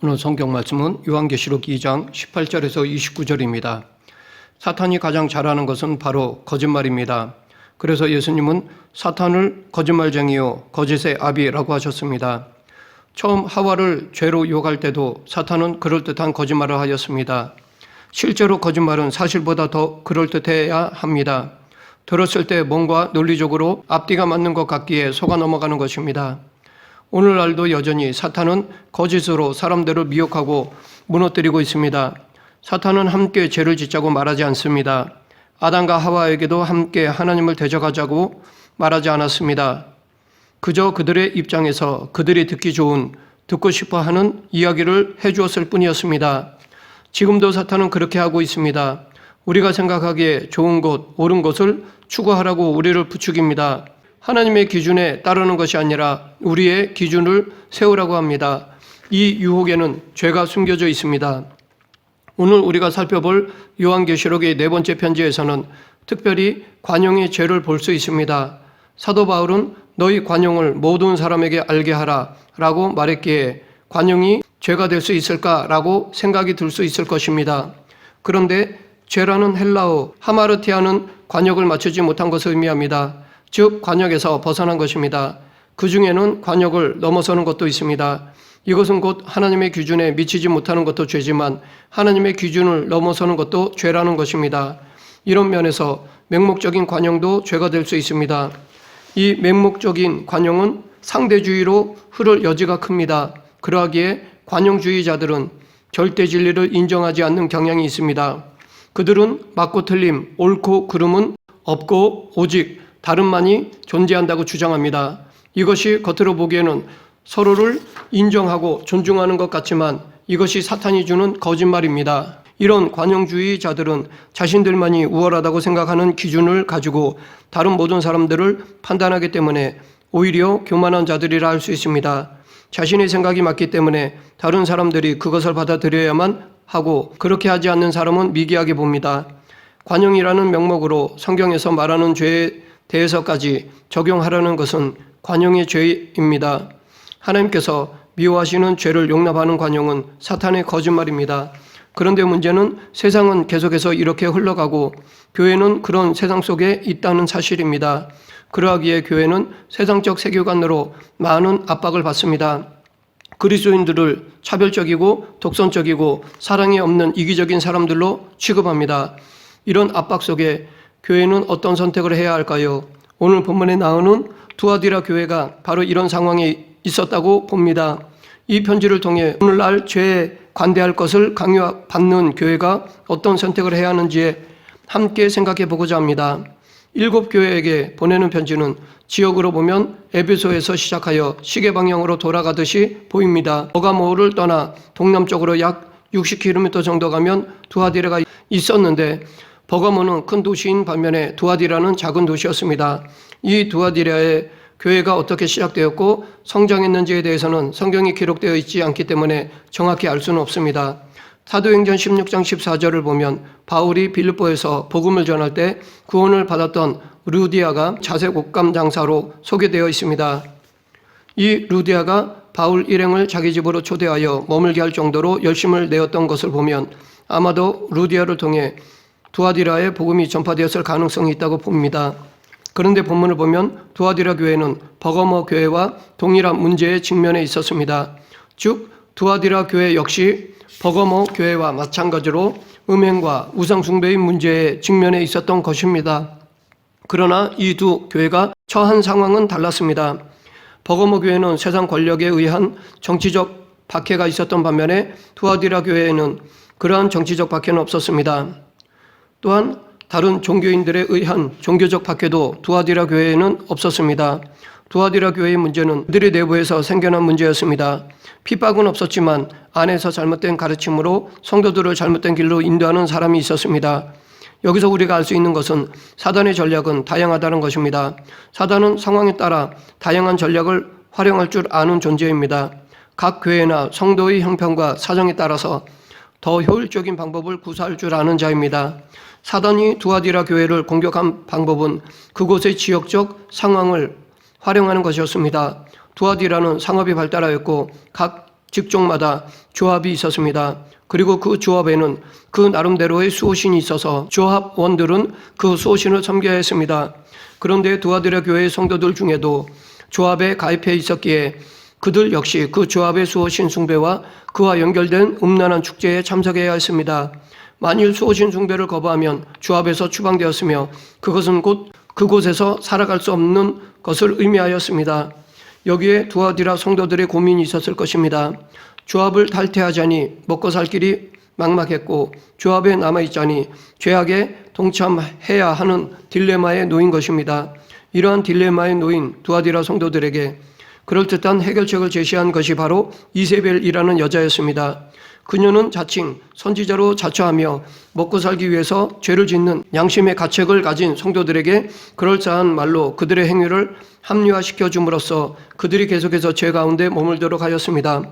오늘 성경 말씀은 요한계시록 2장 18절에서 29절입니다. 사탄이 가장 잘하는 것은 바로 거짓말입니다. 그래서 예수님은 사탄을 거짓말쟁이요 거짓의 아비라고 하셨습니다. 처음 하와를 죄로 유혹할 때도 사탄은 그럴듯한 거짓말을 하였습니다. 실제로 거짓말은 사실보다 더 그럴듯해야 합니다. 들었을 때 뭔가 논리적으로 앞뒤가 맞는 것 같기에 속아 넘어가는 것입니다. 오늘날도 여전히 사탄은 거짓으로 사람들을 미혹하고 무너뜨리고 있습니다. 사탄은 함께 죄를 짓자고 말하지 않습니다. 아담과 하와에게도 함께 하나님을 대적하자고 말하지 않았습니다. 그저 그들의 입장에서 그들이 듣기 좋은, 듣고 싶어 하는 이야기를 해주었을 뿐이었습니다. 지금도 사탄은 그렇게 하고 있습니다. 우리가 생각하기에 좋은 것, 옳은 것을 추구하라고 우리를 부추깁니다. 하나님의 기준에 따르는 것이 아니라 우리의 기준을 세우라고 합니다. 이 유혹에는 죄가 숨겨져 있습니다. 오늘 우리가 살펴볼 요한계시록의 네 번째 편지에서는 특별히 관용의 죄를 볼 수 있습니다. 사도 바울은 너희 관용을 모든 사람에게 알게 하라 라고 말했기에 관용이 죄가 될 수 있을까라고 생각이 들 수 있을 것입니다. 그런데 죄라는 헬라어 하마르티아는 관역을 맞추지 못한 것을 의미합니다. 즉 관역에서 벗어난 것입니다. 그 중에는 관역을 넘어서는 것도 있습니다. 이것은 곧 하나님의 기준에 미치지 못하는 것도 죄지만 하나님의 기준을 넘어서는 것도 죄라는 것입니다. 이런 면에서 맹목적인 관용도 죄가 될 수 있습니다. 이 맹목적인 관용은 상대주의로 흐를 여지가 큽니다. 그러하기에 관용주의자들은 절대 진리를 인정하지 않는 경향이 있습니다. 그들은 맞고 틀림, 옳고 그름은 없고 오직 다름만이 존재한다고 주장합니다. 이것이 겉으로 보기에는 서로를 인정하고 존중하는 것 같지만 이것이 사탄이 주는 거짓말입니다. 이런 관용주의자들은 자신들만이 우월하다고 생각하는 기준을 가지고 다른 모든 사람들을 판단하기 때문에 오히려 교만한 자들이라 할 수 있습니다. 자신의 생각이 맞기 때문에 다른 사람들이 그것을 받아들여야만 하고 그렇게 하지 않는 사람은 미개하게 봅니다. 관용이라는 명목으로 성경에서 말하는 죄에 대해서까지 적용하려는 것은 관용의 죄입니다. 하나님께서 미워하시는 죄를 용납하는 관용은 사탄의 거짓말입니다. 그런데 문제는 세상은 계속해서 이렇게 흘러가고 교회는 그런 세상 속에 있다는 사실입니다. 그러하기에 교회는 세상적 세계관으로 많은 압박을 받습니다. 그리스도인들을 차별적이고 독선적이고 사랑이 없는 이기적인 사람들로 취급합니다. 이런 압박 속에 교회는 어떤 선택을 해야 할까요? 오늘 본문에 나오는 두아디라 교회가 바로 이런 상황에 있었다고 봅니다. 이 편지를 통해 오늘날 죄에 관대할 것을 강요받는 교회가 어떤 선택을 해야 하는지에 함께 생각해 보고자 합니다. 7교회에게 보내는 편지는 지역으로 보면 에베소에서 시작하여 시계 방향으로 돌아가듯이 보입니다. 버가모를 떠나 동남쪽으로 약 60km 정도 가면 두아디라가 있었는데 버가모는 큰 도시인 반면에 두아디라는 작은 도시였습니다. 이 두아디라의 교회가 어떻게 시작되었고 성장했는지에 대해서는 성경이 기록되어 있지 않기 때문에 정확히 알 수는 없습니다. 사도행전 16장 14절을 보면 바울이 빌립보에서 복음을 전할 때 구원을 받았던 루디아가 자색 옷감 장사로 소개되어 있습니다. 이 루디아가 바울 일행을 자기 집으로 초대하여 머물게 할 정도로 열심을 내었던 것을 보면 아마도 루디아를 통해 두아디라의 복음이 전파되었을 가능성이 있다고 봅니다. 그런데 본문을 보면 두아디라 교회는 버가모 교회와 동일한 문제에 직면해 있었습니다. 즉 두아디라 교회 역시 버가모 교회와 마찬가지로 음행과 우상 숭배의 문제에 직면해 있었던 것입니다. 그러나 이 두 교회가 처한 상황은 달랐습니다. 버가모 교회는 세상 권력에 의한 정치적 박해가 있었던 반면에 두아디라 교회에는 그러한 정치적 박해는 없었습니다. 또한 다른 종교인들에 의한 종교적 박해도 두아디라 교회에는 없었습니다. 두아디라 교회의 문제는 그들의 내부에서 생겨난 문제였습니다. 핍박은 없었지만 안에서 잘못된 가르침으로 성도들을 잘못된 길로 인도하는 사람이 있었습니다. 여기서 우리가 알 수 있는 것은 사단의 전략은 다양하다는 것입니다. 사단은 상황에 따라 다양한 전략을 활용할 줄 아는 존재입니다. 각 교회나 성도의 형편과 사정에 따라서 더 효율적인 방법을 구사할 줄 아는 자입니다. 사단이 두아디라 교회를 공격한 방법은 그곳의 지역적 상황을 활용하는 것이었습니다. 두아디라는 상업이 발달하였고 각 직종마다 조합이 있었습니다. 그리고 그 조합에는 그 나름대로의 수호신이 있어서 조합원들은 그 수호신을 섬겨야 했습니다. 그런데 두아디라 교회의 성도들 중에도 조합에 가입해 있었기에 그들 역시 그 조합의 수호신 숭배와 그와 연결된 음란한 축제에 참석해야 했습니다. 만일 수호신 숭배를 거부하면 조합에서 추방되었으며 그것은 곧 그곳에서 살아갈 수 없는 것을 의미하였습니다. 여기에 두아디라 성도들의 고민이 있었을 것입니다. 조합을 탈퇴하자니 먹고 살 길이 막막했고 조합에 남아있자니 죄악에 동참해야 하는 딜레마에 놓인 것입니다. 이러한 딜레마에 놓인 두아디라 성도들에게 그럴듯한 해결책을 제시한 것이 바로 이세벨이라는 여자였습니다. 그녀는 자칭 선지자로 자처하며 먹고 살기 위해서 죄를 짓는 양심의 가책을 가진 성도들에게 그럴싸한 말로 그들의 행위를 합리화시켜 줌으로써 그들이 계속해서 죄 가운데 머물도록 하였습니다.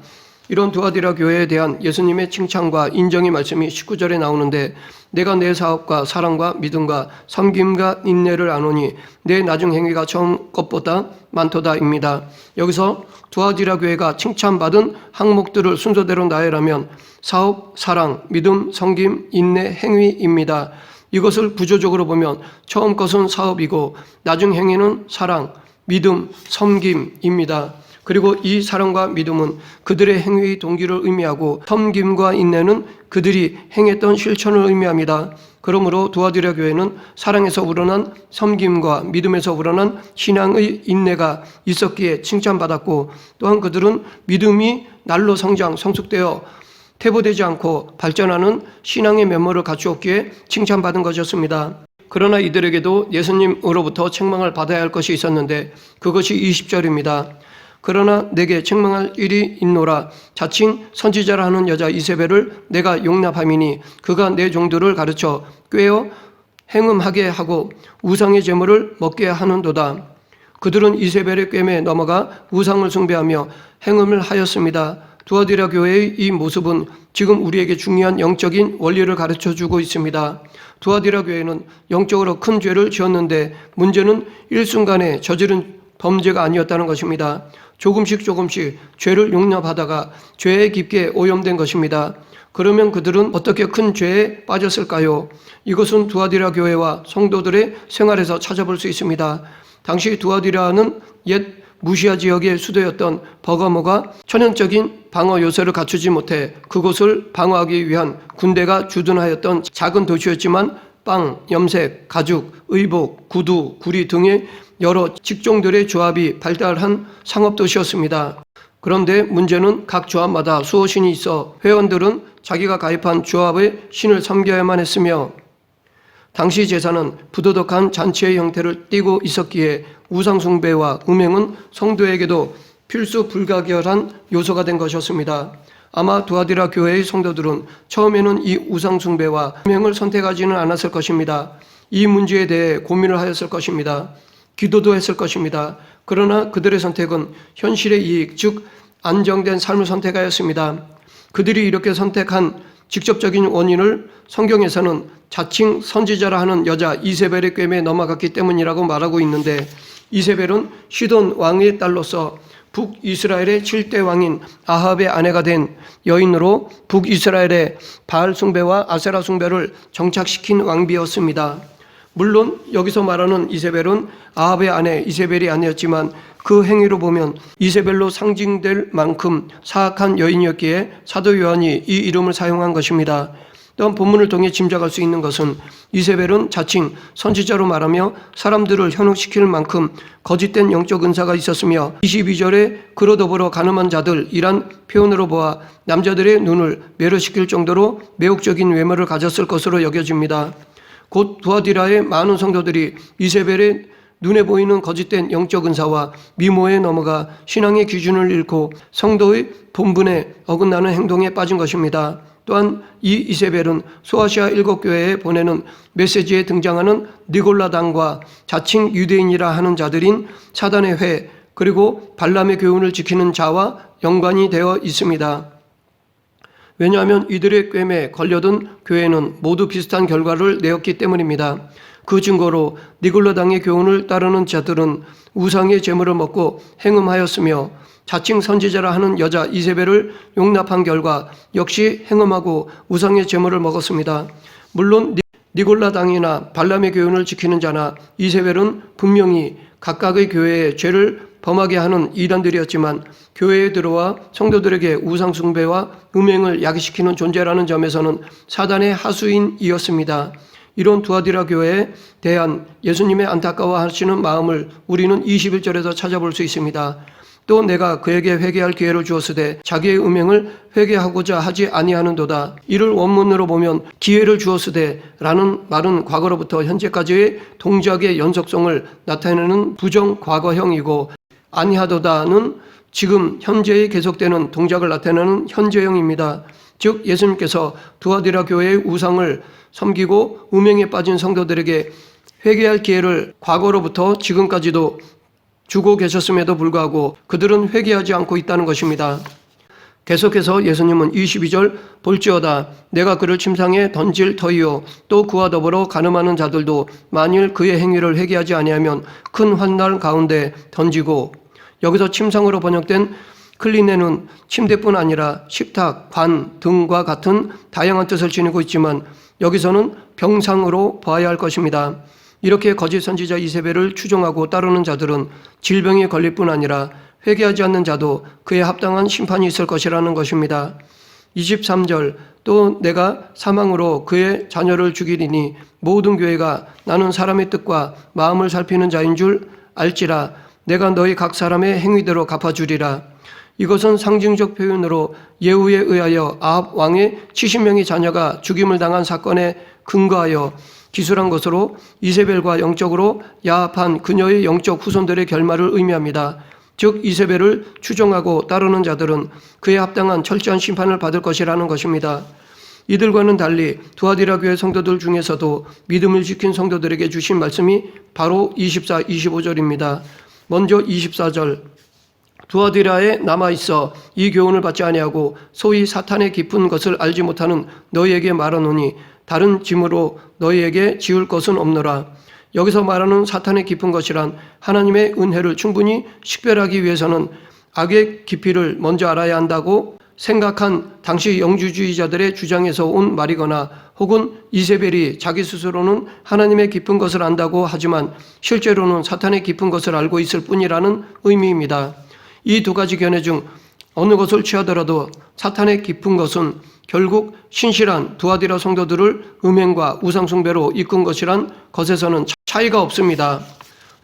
이런 두아디라 교회에 대한 예수님의 칭찬과 인정의 말씀이 19절에 나오는데 내가 내 사업과 사랑과 믿음과 섬김과 인내를 아노니 내 나중 행위가 처음 것보다 많도다입니다. 여기서 두아디라 교회가 칭찬받은 항목들을 순서대로 나열하면 사업, 사랑, 믿음, 섬김, 인내, 행위입니다. 이것을 구조적으로 보면 처음 것은 사업이고 나중 행위는 사랑, 믿음, 섬김입니다. 그리고 이 사랑과 믿음은 그들의 행위 동기를 의미하고 섬김과 인내는 그들이 행했던 실천을 의미합니다. 그러므로 두아디라 교회는 사랑에서 우러난 섬김과 믿음에서 우러난 신앙의 인내가 있었기에 칭찬받았고 또한 그들은 믿음이 날로 성장, 성숙되어 퇴보되지 않고 발전하는 신앙의 면모를 갖추었기에 칭찬받은 것이었습니다. 그러나 이들에게도 예수님으로부터 책망을 받아야 할 것이 있었는데 그것이 20절입니다. 그러나 내게 책망할 일이 있노라. 자칭 선지자라 하는 여자 이세벨을 내가 용납함이니 그가 내 종들을 가르쳐 꾀어 행음하게 하고 우상의 제물을 먹게 하는도다. 그들은 이세벨의 꾀에 넘어가 우상을 숭배하며 행음을 하였습니다. 두아디라 교회의 이 모습은 지금 우리에게 중요한 영적인 원리를 가르쳐주고 있습니다. 두아디라 교회는 영적으로 큰 죄를 지었는데 문제는 일순간에 저지른 범죄가 아니었다는 것입니다. 조금씩 죄를 용납하다가 죄에 깊게 오염된 것입니다. 그러면 그들은 어떻게 큰 죄에 빠졌을까요? 이것은 두아디라 교회와 성도들의 생활에서 찾아볼 수 있습니다. 당시 두아디라는 옛 무시아 지역의 수도였던 버가모가 천연적인 방어 요새를 갖추지 못해 그곳을 방어하기 위한 군대가 주둔하였던 작은 도시였지만 빵, 염색, 가죽, 의복, 구두, 구리 등의 여러 직종들의 조합이 발달한 상업도시였습니다. 그런데 문제는 각 조합마다 수호신이 있어 회원들은 자기가 가입한 조합의 신을 섬겨야만 했으며 당시 제사는 부도덕한 잔치의 형태를 띠고 있었기에 우상숭배와 음행은 성도에게도 필수 불가결한 요소가 된 것이었습니다. 아마 두아디라 교회의 성도들은 처음에는 이 우상숭배와 음행을 선택하지는 않았을 것입니다. 이 문제에 대해 고민을 하였을 것입니다. 기도도 했을 것입니다. 그러나 그들의 선택은 현실의 이익, 즉 안정된 삶을 선택하였습니다. 그들이 이렇게 선택한 직접적인 원인을 성경에서는 자칭 선지자라 하는 여자 이세벨의 꾀에 넘어갔기 때문이라고 말하고 있는데 이세벨은 시돈 왕의 딸로서 북이스라엘의 7대 왕인 아합의 아내가 된 여인으로 북이스라엘의 바알 숭배와 아세라 숭배를 정착시킨 왕비였습니다. 물론 여기서 말하는 이세벨은 아합의 아내 이세벨이 아니었지만 그 행위로 보면 이세벨로 상징될 만큼 사악한 여인이었기에 사도 요한이 이 이름을 사용한 것입니다. 또한 본문을 통해 짐작할 수 있는 것은 이세벨은 자칭 선지자로 말하며 사람들을 현혹시킬 만큼 거짓된 영적 은사가 있었으며 22절에 그로 더불어 가늠한 자들이란 표현으로 보아 남자들의 눈을 매료시킬 정도로 매혹적인 외모를 가졌을 것으로 여겨집니다. 곧 두아디라의 많은 성도들이 이세벨의 눈에 보이는 거짓된 영적 은사와 미모에 넘어가 신앙의 기준을 잃고 성도의 본분에 어긋나는 행동에 빠진 것입니다. 또한 이 이세벨은 소아시아 7교회에 보내는 메시지에 등장하는 니골라당과 자칭 유대인이라 하는 자들인 사단의 회 그리고 발람의 교훈을 지키는 자와 연관이 되어 있습니다. 왜냐하면 이들의 꾀에 걸려든 교회는 모두 비슷한 결과를 내었기 때문입니다. 그 증거로 니골라당의 교훈을 따르는 자들은 우상의 제물을 먹고 행음하였으며 자칭 선지자라 하는 여자 이세벨을 용납한 결과 역시 행음하고 우상의 제물을 먹었습니다. 물론 니골라 당이나 발람의 교훈을 지키는 자나 이세벨은 분명히 각각의 교회에 죄를 범하게 하는 이단들이었지만 교회에 들어와 성도들에게 우상 숭배와 음행을 야기시키는 존재라는 점에서는 사단의 하수인이었습니다. 이런 두아디라 교회에 대한 예수님의 안타까워하시는 마음을 우리는 21절에서 찾아볼 수 있습니다. 또 내가 그에게 회개할 기회를 주었으되 자기의 음행을 회개하고자 하지 아니하는도다. 이를 원문으로 보면 기회를 주었으되 라는 말은 과거로부터 현재까지의 동작의 연속성을 나타내는 부정 과거형이고 아니하도다는 지금 현재에 계속되는 동작을 나타내는 현재형입니다. 즉 예수님께서 두아디라 교회의 우상을 섬기고 음행에 빠진 성도들에게 회개할 기회를 과거로부터 지금까지도 주고 계셨음에도 불구하고 그들은 회개하지 않고 있다는 것입니다. 계속해서 예수님은 22절 볼지어다 내가 그를 침상에 던질 터이요 또 그와 더불어 간음하는 자들도 만일 그의 행위를 회개하지 아니하면 큰 환난 가운데 던지고, 여기서 침상으로 번역된 클리네는 침대뿐 아니라 식탁, 관 등과 같은 다양한 뜻을 지니고 있지만 여기서는 병상으로 봐야 할 것입니다. 이렇게 거짓 선지자 이세벨을 추종하고 따르는 자들은 질병에 걸릴 뿐 아니라 회개하지 않는 자도 그에 합당한 심판이 있을 것이라는 것입니다. 23절 또 내가 사망으로 그의 자녀를 죽이리니 모든 교회가 나는 사람의 뜻과 마음을 살피는 자인 줄 알지라 내가 너희 각 사람의 행위대로 갚아주리라. 이것은 상징적 표현으로 예후에 의하여 아합 왕의 70명의 자녀가 죽임을 당한 사건에 근거하여 기술한 것으로 이세벨과 영적으로 야합한 그녀의 영적 후손들의 결말을 의미합니다. 즉 이세벨을 추종하고 따르는 자들은 그에 합당한 철저한 심판을 받을 것이라는 것입니다. 이들과는 달리 두아디라 교회 성도들 중에서도 믿음을 지킨 성도들에게 주신 말씀이 바로 24, 25절입니다. 먼저 24절 두아디라에 남아있어 이 교훈을 받지 아니하고 소위 사탄의 깊은 것을 알지 못하는 너희에게 말하노니 다른 짐으로 너희에게 지을 것은 없노라. 여기서 말하는 사탄의 깊은 것이란 하나님의 은혜를 충분히 식별하기 위해서는 악의 깊이를 먼저 알아야 한다고 생각한 당시 영주주의자들의 주장에서 온 말이거나 혹은 이세벨이 자기 스스로는 하나님의 깊은 것을 안다고 하지만 실제로는 사탄의 깊은 것을 알고 있을 뿐이라는 의미입니다. 이 두 가지 견해 중 어느 것을 취하더라도 사탄의 깊은 것은 결국 신실한 두아디라 성도들을 음행과 우상숭배로 이끈 것이란 것에서는 차이가 없습니다.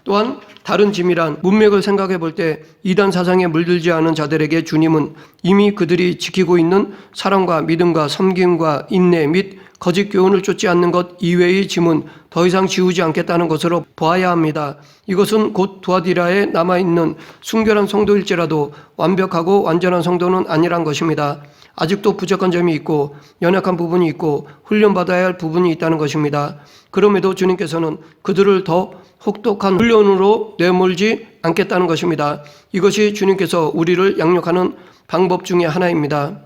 또한 다른 짐이란 문맥을 생각해 볼 때 이단 사상에 물들지 않은 자들에게 주님은 이미 그들이 지키고 있는 사랑과 믿음과 섬김과 인내 및 거짓 교훈을 쫓지 않는 것 이외의 짐은 더 이상 지우지 않겠다는 것으로 보아야 합니다. 이것은 곧 두아디라에 남아있는 순결한 성도일지라도 완벽하고 완전한 성도는 아니란 것입니다. 아직도 부족한 점이 있고 연약한 부분이 있고 훈련받아야 할 부분이 있다는 것입니다. 그럼에도 주님께서는 그들을 더 혹독한 훈련으로 내몰지 않겠다는 것입니다. 이것이 주님께서 우리를 양육하는 방법 중에 하나입니다.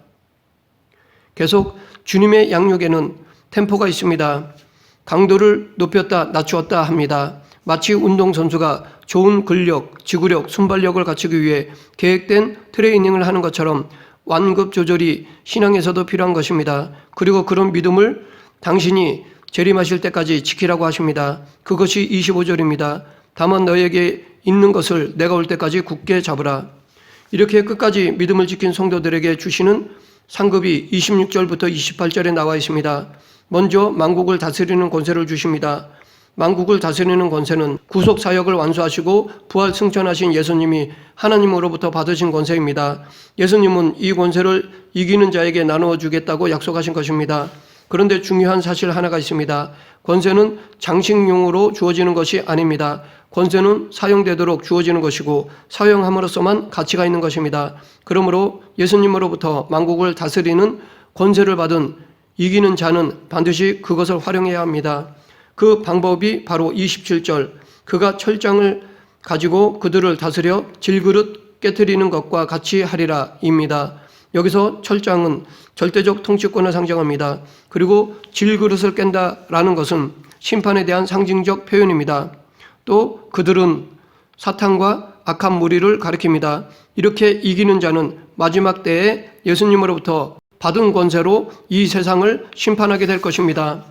계속 주님의 양육에는 템포가 있습니다. 강도를 높였다 낮추었다 합니다. 마치 운동선수가 좋은 근력, 지구력, 순발력을 갖추기 위해 계획된 트레이닝을 하는 것처럼 완급 조절이 신앙에서도 필요한 것입니다. 그리고 그런 믿음을 당신이 재림하실 때까지 지키라고 하십니다. 그것이 25절입니다. 다만 너에게 있는 것을 내가 올 때까지 굳게 잡으라. 이렇게 끝까지 믿음을 지킨 성도들에게 주시는 상급이 26절부터 28절에 나와 있습니다. 먼저 만국을 다스리는 권세를 주십니다. 만국을 다스리는 권세는 구속 사역을 완수하시고 부활 승천하신 예수님이 하나님으로부터 받으신 권세입니다. 예수님은 이 권세를 이기는 자에게 나누어 주겠다고 약속하신 것입니다. 그런데 중요한 사실 하나가 있습니다. 권세는 장식용으로 주어지는 것이 아닙니다. 권세는 사용되도록 주어지는 것이고 사용함으로써만 가치가 있는 것입니다. 그러므로 예수님으로부터 만국을 다스리는 권세를 받은 이기는 자는 반드시 그것을 활용해야 합니다. 그 방법이 바로 27절 그가 철장을 가지고 그들을 다스려 질그릇 깨트리는 것과 같이 하리라 입니다. 여기서 철장은 절대적 통치권을 상징합니다. 그리고 질그릇을 깬다라는 것은 심판에 대한 상징적 표현입니다. 또 그들은 사탄과 악한 무리를 가리킵니다. 이렇게 이기는 자는 마지막 때에 예수님으로부터 받은 권세로 이 세상을 심판하게 될 것입니다.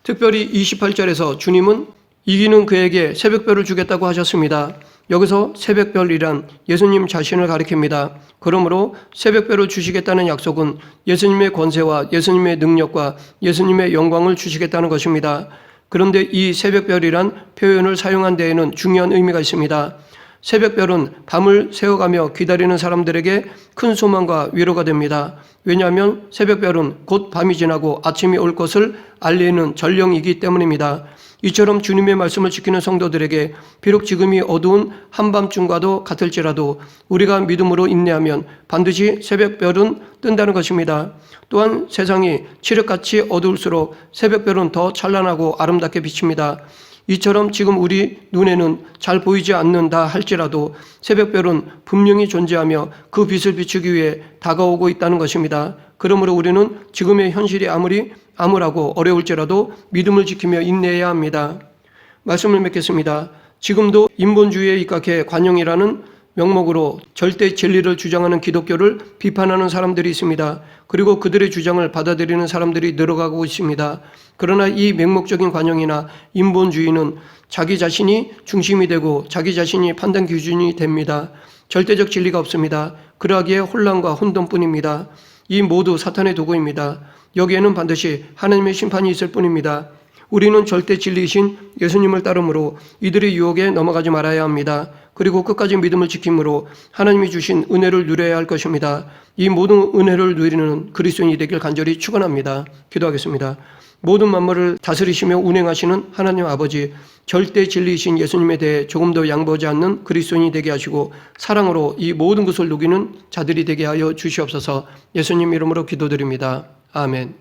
특별히 28절에서 주님은 이기는 그에게 새벽별을 주겠다고 하셨습니다. 여기서 새벽별이란 예수님 자신을 가리킵니다. 그러므로 새벽별을 주시겠다는 약속은 예수님의 권세와 예수님의 능력과 예수님의 영광을 주시겠다는 것입니다. 그런데 이 새벽별이란 표현을 사용한 데에는 중요한 의미가 있습니다. 새벽별은 밤을 새어가며 기다리는 사람들에게 큰 소망과 위로가 됩니다. 왜냐하면 새벽별은 곧 밤이 지나고 아침이 올 것을 알리는 전령이기 때문입니다. 이처럼 주님의 말씀을 지키는 성도들에게 비록 지금이 어두운 한밤중과도 같을지라도 우리가 믿음으로 인내하면 반드시 새벽별은 뜬다는 것입니다. 또한 세상이 칠흑같이 어두울수록 새벽별은 더 찬란하고 아름답게 비칩니다. 이처럼 지금 우리 눈에는 잘 보이지 않는다 할지라도 새벽별은 분명히 존재하며 그 빛을 비추기 위해 다가오고 있다는 것입니다. 그러므로 우리는 지금의 현실이 아무리 암울하고 어려울지라도 믿음을 지키며 인내해야 합니다. 말씀을 맺겠습니다. 지금도 인본주의에 입각해 관용이라는 명목으로 절대 진리를 주장하는 기독교를 비판하는 사람들이 있습니다. 그리고 그들의 주장을 받아들이는 사람들이 늘어가고 있습니다. 그러나 이 맹목적인 관용이나 인본주의는 자기 자신이 중심이 되고 자기 자신이 판단 기준이 됩니다. 절대적 진리가 없습니다. 그러하기에 혼란과 혼돈뿐입니다. 이 모두 사탄의 도구입니다. 여기에는 반드시 하나님의 심판이 있을 뿐입니다. 우리는 절대 진리이신 예수님을 따르므로 이들의 유혹에 넘어가지 말아야 합니다. 그리고 끝까지 믿음을 지킴으로 하나님이 주신 은혜를 누려야 할 것입니다. 이 모든 은혜를 누리는 그리스도인이 되길 간절히 축원합니다. 기도하겠습니다. 모든 만물을 다스리시며 운행하시는 하나님 아버지, 절대 진리이신 예수님에 대해 조금 더 양보하지 않는 그리스도인이 되게 하시고 사랑으로 이 모든 것을 누기는 자들이 되게 하여 주시옵소서. 예수님 이름으로 기도드립니다. 아멘.